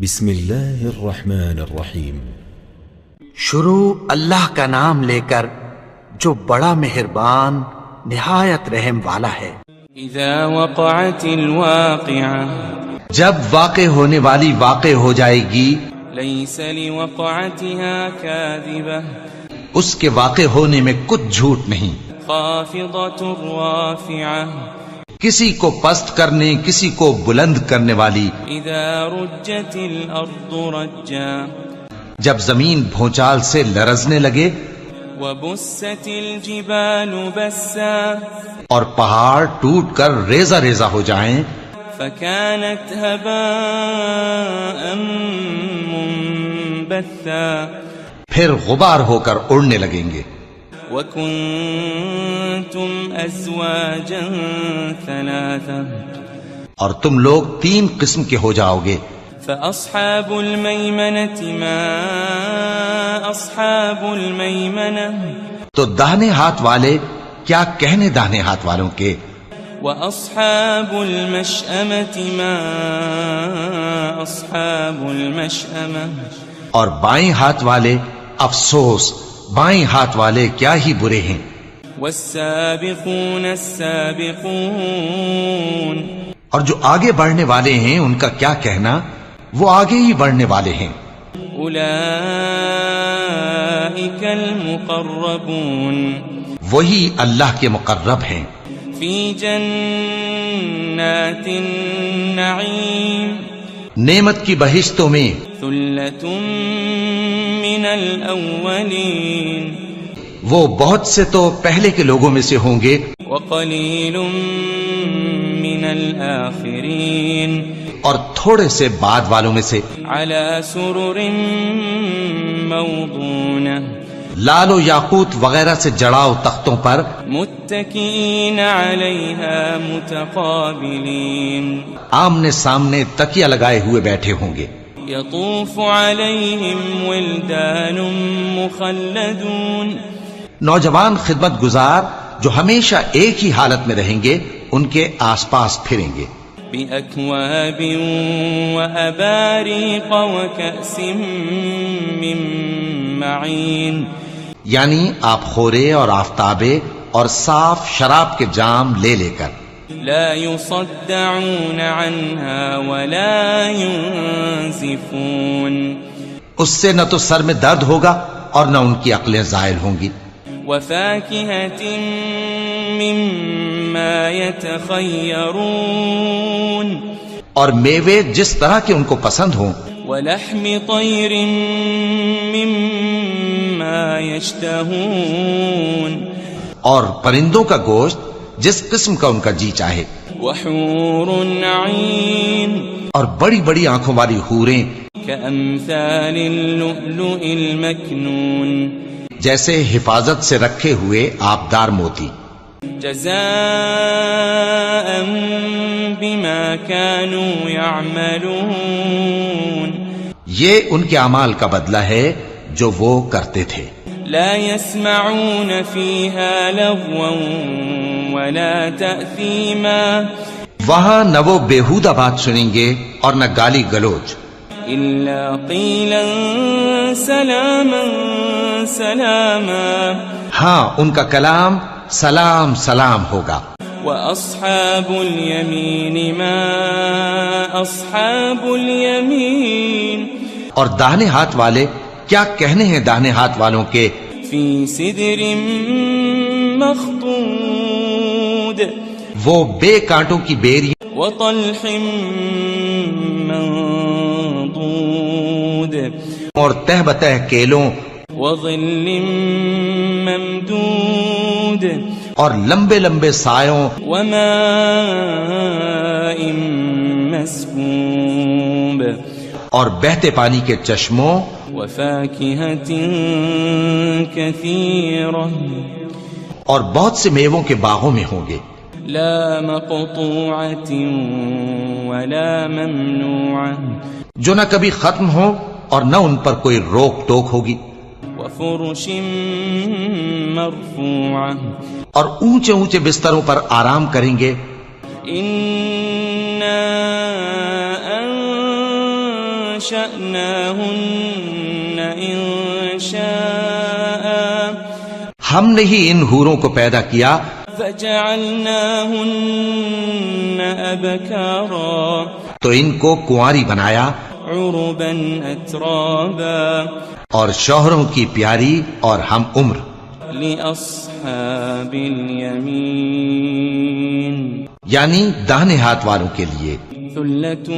بسم اللہ الرحمن الرحیم۔ شروع اللہ کا نام لے کر جو بڑا مہربان نہایت رحم والا ہے۔ اذا وقعت الواقعة، جب واقع ہونے والی واقع ہو جائے گی، ليس لوقعتها كاذبة، اس کے واقع ہونے میں کچھ جھوٹ نہیں، خافضة رافعة، کسی کو پست کرنے کسی کو بلند کرنے والی۔ اذا رجت الارض رجا، جب زمین بھونچال سے لرزنے لگے، وبست الجبال بسا، اور پہاڑ ٹوٹ کر ریزہ ریزہ ہو جائیں، فكانت هباء منبثا، پھر غبار ہو کر اڑنے لگیں گے۔ وكنتم ازواجا ثلاثا، اور تم لوگ 3 قسم کے ہو جاؤ گے۔ فأصحاب الميمنة ما أصحاب الميمنة، تو داہنے ہاتھ والے کیا کہنے داہنے ہاتھ والوں کے، وأصحاب المشأمة ما أصحاب المشأمة، اور بائیں ہاتھ والے افسوس بائیں ہاتھ والے کیا ہی برے ہیں۔ والسابقون السابقون، اور جو آگے بڑھنے والے ہیں ان کا کیا کہنا، وہ آگے ہی بڑھنے والے ہیں۔ أولئك المقربون، وہی اللہ کے مقرب ہیں، في جنات النعيم، نعمت کی بہشتوں میں۔ ثلة من الأولين، وہ بہت سے تو پہلے کے لوگوں میں سے ہوں گے، وقليل من الآخرين، اور تھوڑے سے بعد والوں میں سے۔ على سرر موضونة، لال و یاقوت وغیرہ سے جڑاؤ تختوں پر، متكئين عليها متقابلين، آمنے سامنے تکیہ لگائے ہوئے بیٹھے ہوں گے۔ يطوف عليهم ولدان مخلدون، نوجوان خدمت گزار جو ہمیشہ ایک ہی حالت میں رہیں گے ان کے آس پاس پھریں گے۔ بأكواب وأباريق وكأس من معين، یعنی آپ خورے اور آفتابے اور صاف شراب کے جام لے لے کر۔ لا يصدعون عنها ولا ينزفون، اس سے نہ تو سر میں درد ہوگا اور نہ ان کی عقلیں زائل ہوں گی۔ وفاكهة مما يتخيرون، اور میوے جس طرح کے ان کو پسند ہوں، ولحم طير مما يشتهون، اور پرندوں کا گوشت جس قسم کا ان کا جی چاہے، وحور عين، اور بڑی بڑی آنکھوں والی حوریں كأمثال اللؤلؤ المكنون، جیسے حفاظت سے رکھے ہوئے آبدار موتی۔ جزاء بما كانوا يعملون، یہ ان کے اعمال کا بدلہ ہے جو وہ کرتے تھے۔ لا يسمعون فيها لغوا ولا تأثيما، وہاں نہ وہ بیہودہ بات سنیں گے اور نہ گالی گلوچ، إلا قيلا سلاما سلاما، ہاں ان کا کلام سلام سلام ہوگا۔ وأصحاب اليمين ما أصحاب اليمين، اور داہنے ہاتھ والے کیا کہنے ہیں داہنے ہاتھ والوں کے، في سدر مخضود، وہ بے کانٹوں کی بیری وطلح منضود، اور تہ بتہ کیلوں وظل ممدود، اور لمبے لمبے سایوں وماء مسكوب، اور بہتے پانی کے چشموں، وفاكهة كثيرة، اور بہت سے میووں کے باغوں میں ہوں گے، لا مقطوعة ولا ممنوعة، جو نہ کبھی ختم ہو اور نہ ان پر کوئی روک ٹوک ہوگی، وفرش مرفوعة، اور اونچے اونچے بستروں پر آرام کریں گے۔ أنشأناهن إنشاء ہم نے ہی ان حوروں کو پیدا کیا فجعلناهن أبكارا تو ان کو کنواری بنایا عربا أترابا اور شوہروں کی پیاری اور ہم عمر لأصحاب اليمين یعنی داہنے ہاتھ والوں کے لیے ثلة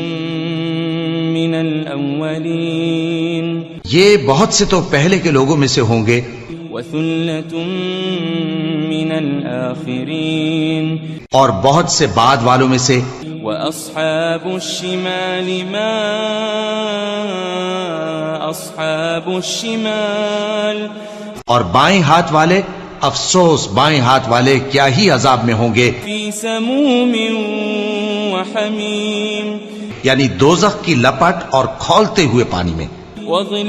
من الأولين یہ بہت سے تو پہلے کے لوگوں میں سے ہوں گے وثلة من الآخرين اور بہت سے بعد والوں میں سے وأصحاب الشمال ما أصحاب الشمال اور بائیں ہاتھ والے افسوس بائیں ہاتھ والے کیا ہی عذاب میں ہوں گے في سموم وحميم یعنی دوزخ کی لپٹ اور کھولتے ہوئے پانی میں وظل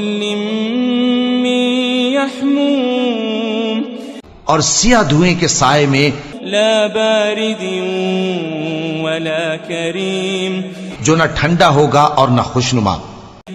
من يحموم اور سیاہ دھوئیں کے سائے میں لا بارد ولا كريم جو نہ ٹھنڈا ہوگا اور نہ خوشنما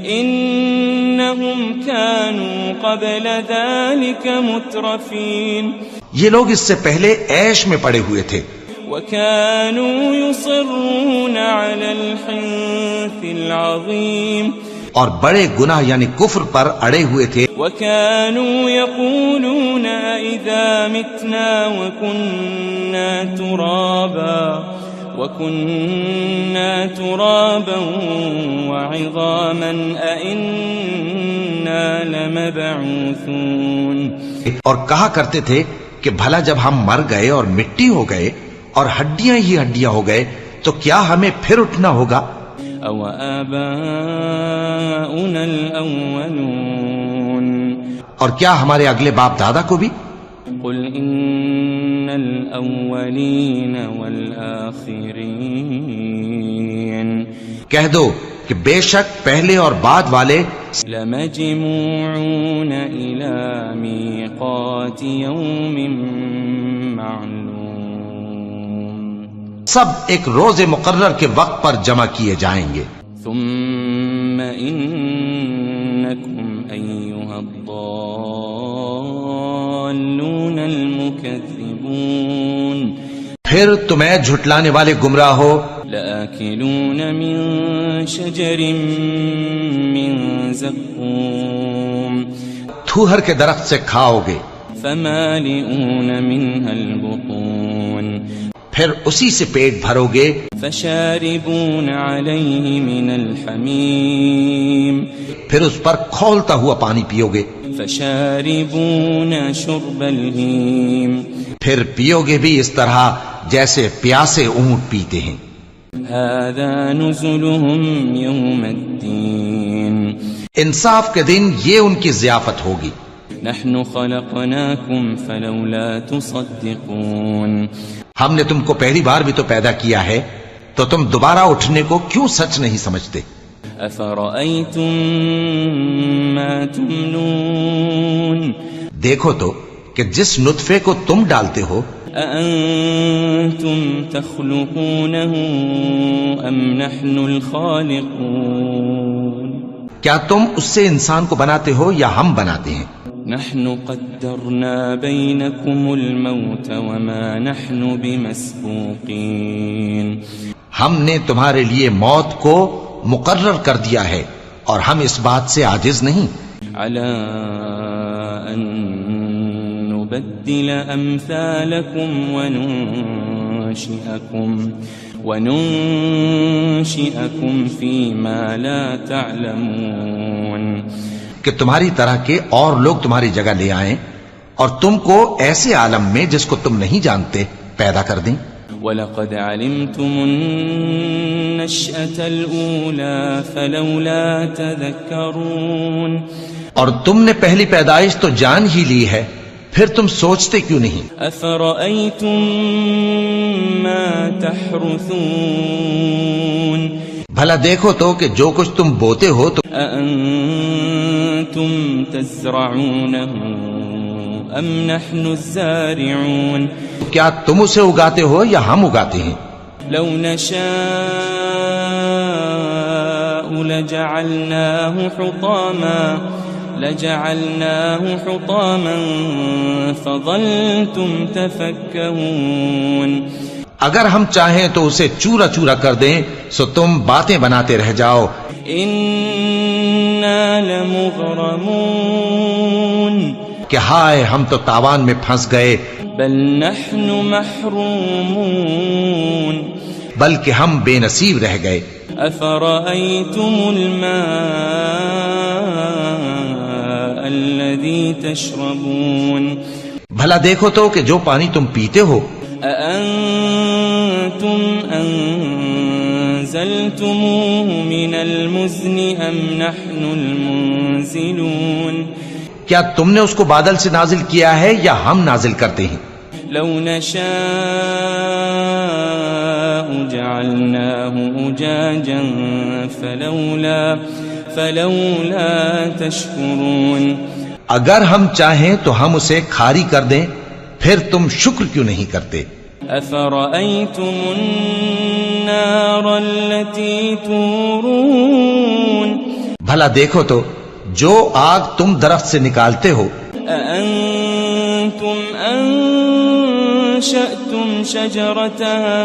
إنهم كانوا قبل ذلك مترفين یہ لوگ اس سے پہلے عیش میں پڑے ہوئے تھے وكانوا يصرون على الحنث العظيم اور بڑے گناہ یعنی کفر پر اڑے ہوئے تھے وكانوا يقولون إذا متنا وكنا ترابا وعظاما أئنا لمبعوثون اور کہا کرتے تھے کہ بھلا جب ہم مر گئے اور مٹی ہو گئے اور ہڈیاں ہی ہڈیاں ہو گئے تو کیا ہمیں پھر اٹھنا ہوگا أو آباؤنا الأولون اور کیا ہمارے اگلے باپ دادا کو بھی قل إن الأولين والآخرين کہہ دو کہ بے شک پہلے اور بعد والے لمجموعون إلى ميقات يوم معلوم سب ایک روز مقرر کے وقت پر جمع کیے جائیں گے ثم إنكم أيها الضالون المكذبون پھر تمہیں جھٹلانے والے گمراہ ہو لآكلون من شجر من زقوم تھوہر کے درخت سے کھاؤ گے فمالئون منها البطون پھر اسی سے پیٹ بھرو گے فشاربون عليه من الحميم پھر اس پر کھولتا ہوا پانی پیو گے فشاربون شرب الهيم پھر پیو گے بھی اس طرح جیسے پیاسے اونٹ پیتے ہیں هذا نزلهم يوم الدين انصاف کے دن یہ ان کی ضیافت ہوگی نحن خلقناكم فلولا تصدقون ہم نے تم کو پہلی بار بھی تو پیدا کیا ہے تو تم دوبارہ اٹھنے کو کیوں سچ نہیں سمجھتے أفرأيتم ما تمنون دیکھو تو کہ جس نطفے کو تم ڈالتے ہو أأنتم تخلقونه أم نحن الخالقون کیا تم اس سے انسان کو بناتے ہو یا ہم بناتے ہیں نحن قدرنا بينكم الموت وما نحن بمسبوقين ہم نے تمہارے لیے موت کو مقرر کر دیا ہے اور ہم اس بات سے عاجز نہیں على أن نبدل أمثالكم وننشئكم فيما لا تعلمون کہ تمہاری طرح کے اور لوگ تمہاری جگہ لے آئیں اور تم کو ایسے عالم میں جس کو تم نہیں جانتے پیدا کر دیں وَلَقَدْ عَلِمْتُمُ النَّشْأَةَ الْأُولَى فَلَوْلَا تَذَكَّرُونَ اور تم نے پہلی پیدائش تو جان ہی لی ہے پھر تم سوچتے کیوں نہیں أَفَرَأَيْتُم مَّا تَحْرُثُونَ بھلا دیکھو تو کہ جو کچھ تم بوتے ہو تو أَأَنتُمْ تَزْرَعُونَهُ أَمْ نَحْنُ الزَّارِعُونَ کیا تم اسے اگاتے ہو یا ہم اگاتے ہیں لو نشاء لجعلناه حطاما فظلتم تفكهون اگر ہم چاہیں تو اسے چورا چورا کر دیں سو تم باتیں بناتے رہ جاؤ. إنا لمغرمون کہ ہائے ہم تو تاوان میں پھنس گئے. بل نحن محرومون بلکہ ہم بے نصیب رہ گئے. أفرأيتم الماء الذي تشربون بھلا دیکھو تو کہ جو پانی تم پیتے ہو أأنتم أنزلتموه من المزن أم نحن المنزلون کیا تم نے اس کو بادل سے نازل کیا ہے یا ہم نازل کرتے ہیں؟ لو نشاء جعلناه أجاجا فلولا تشكرون اگر ہم چاہیں تو ہم اسے کھاری کر دیں پھر تم شکر کیوں نہیں کرتے؟ أفرأيتم النار التي تورون بھلا دیکھو تو جو آگ تم درخت سے نکالتے ہو أأنتم أنشأتم شجرتها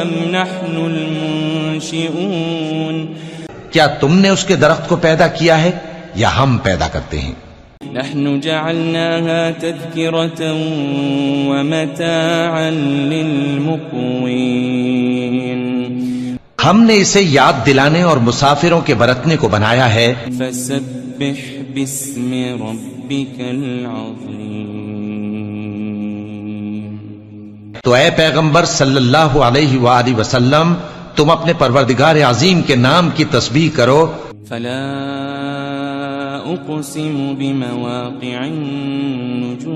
أم نحن المنشئون کیا تم نے اس کے درخت کو پیدا کیا ہے یا ہم پیدا کرتے ہیں؟ نحن جعلناها تذكرة ومتاعا للمقوين ہم نے اسے یاد دلانے اور مسافروں کے برتنے کو بنایا ہے. فسبح باسم ربك العظيم تو اے پیغمبر صلی اللہ علیہ وآلہ وسلم تم اپنے پروردگار عظیم کے نام کی تسبیح کرو. فلا أقسم بمواقع النجوم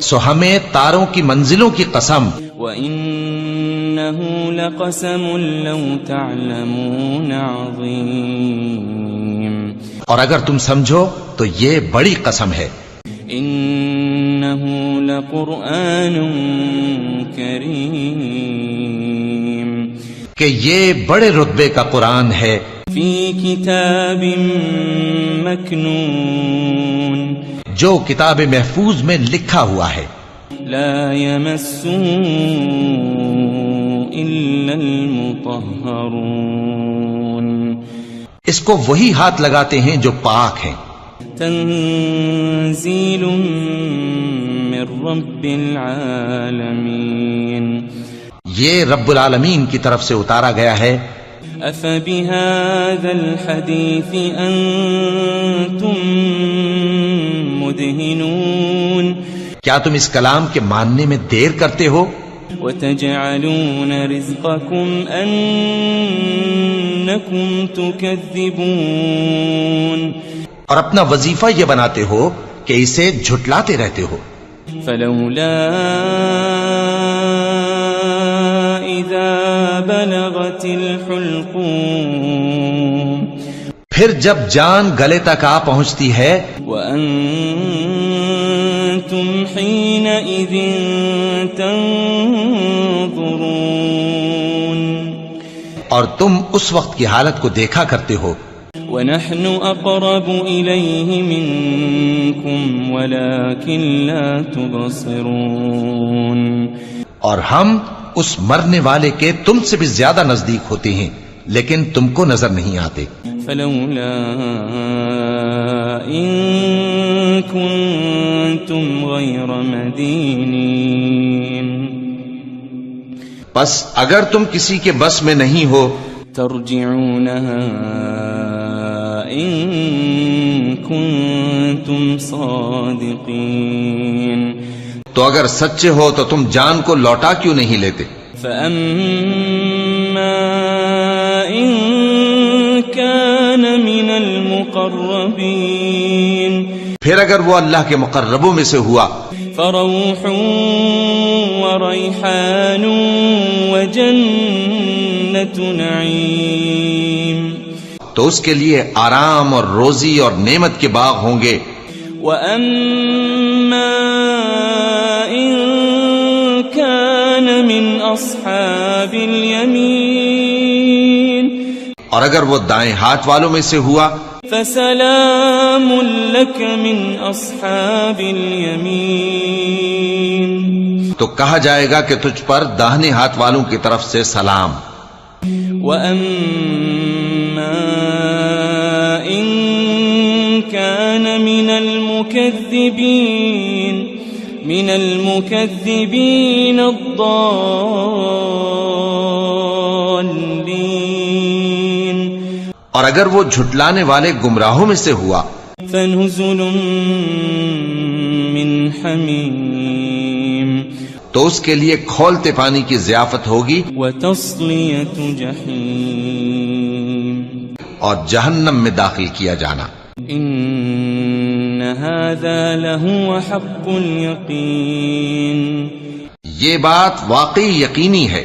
سو ہمیں تاروں کی منزلوں کی قسم. وإنه لقسم لو تعلمون عظيم اور اگر تم سمجھو تو یہ بڑی قسم ہے. إنه لقرآن كريم کہ یہ بڑے رتبے کا قرآن ہے. في كتاب مكنون جو کتاب محفوظ میں لکھا ہوا ہے. لا يمسه إلا المطهرون اس کو وہی ہاتھ لگاتے ہیں جو پاک ہیں. تنزيل من رب العالمين یہ رب العالمین کی طرف سے اتارا گیا ہے. أفبهذا الحديث أنتم مدهنون کیا تم اس کلام کے ماننے میں دیر کرتے ہو؟ وتجعلون رزقكم أنكم تكذبون اور اپنا وظیفہ یہ بناتے ہو کہ اسے جھٹلاتے رہتے ہو. فلولا إذا بلغت الحلقوم پھر جب جان گلے تک آ پہنچتی ہے وأنتم حينئذ تنظرون اور تم اس وقت کی حالت کو دیکھا کرتے ہو. ونحن أقرب إليه منكم ولكن لا تبصرون اور ہم اس مرنے والے کے تم سے بھی زیادہ نزدیک ہوتے ہیں لیکن تم کو نظر نہیں آتے. فلولا إن كنتم غير مدينين بس اگر تم کسی کے بس میں نہیں ہو ترجعونها إن كنتم صادقين تو اگر سچے ہو تو تم جان کو لوٹا کیوں نہیں لیتے؟ فأما إن كان من المقربين پھر اگر وہ اللہ کے مقربوں میں سے ہوا فروح وريحان وجنة نعيم تو اس کے لیے آرام اور روزی اور نعمت کے باغ ہوں گے. وأما إن كان من أصحاب اليمين اور اگر وہ دائیں ہاتھ والوں میں سے ہوا فسلام لك من أصحاب اليمين تو کہا جائے گا کہ تجھ پر داہنے ہاتھ والوں کی طرف سے سلام. وأما إن كان من المكذبين الضالين اور اگر وہ جھٹلانے والے گمراہوں میں سے ہوا فنزل من حمیم تو اس کے لیے کھولتے پانی کی ضیافت ہوگی وتصلیۃ جحیم اور جہنم میں داخل کیا جانا. ان هذا لهو حق اليقین یہ بات واقعی یقینی ہے.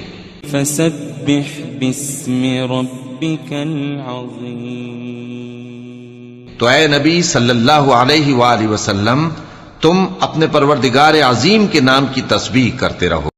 فسبح باسم ربك العظیم تو اے نبی صلی اللہ علیہ وآلہ وسلم تم اپنے پروردگار عظیم کے نام کی تسبیح کرتے رہو.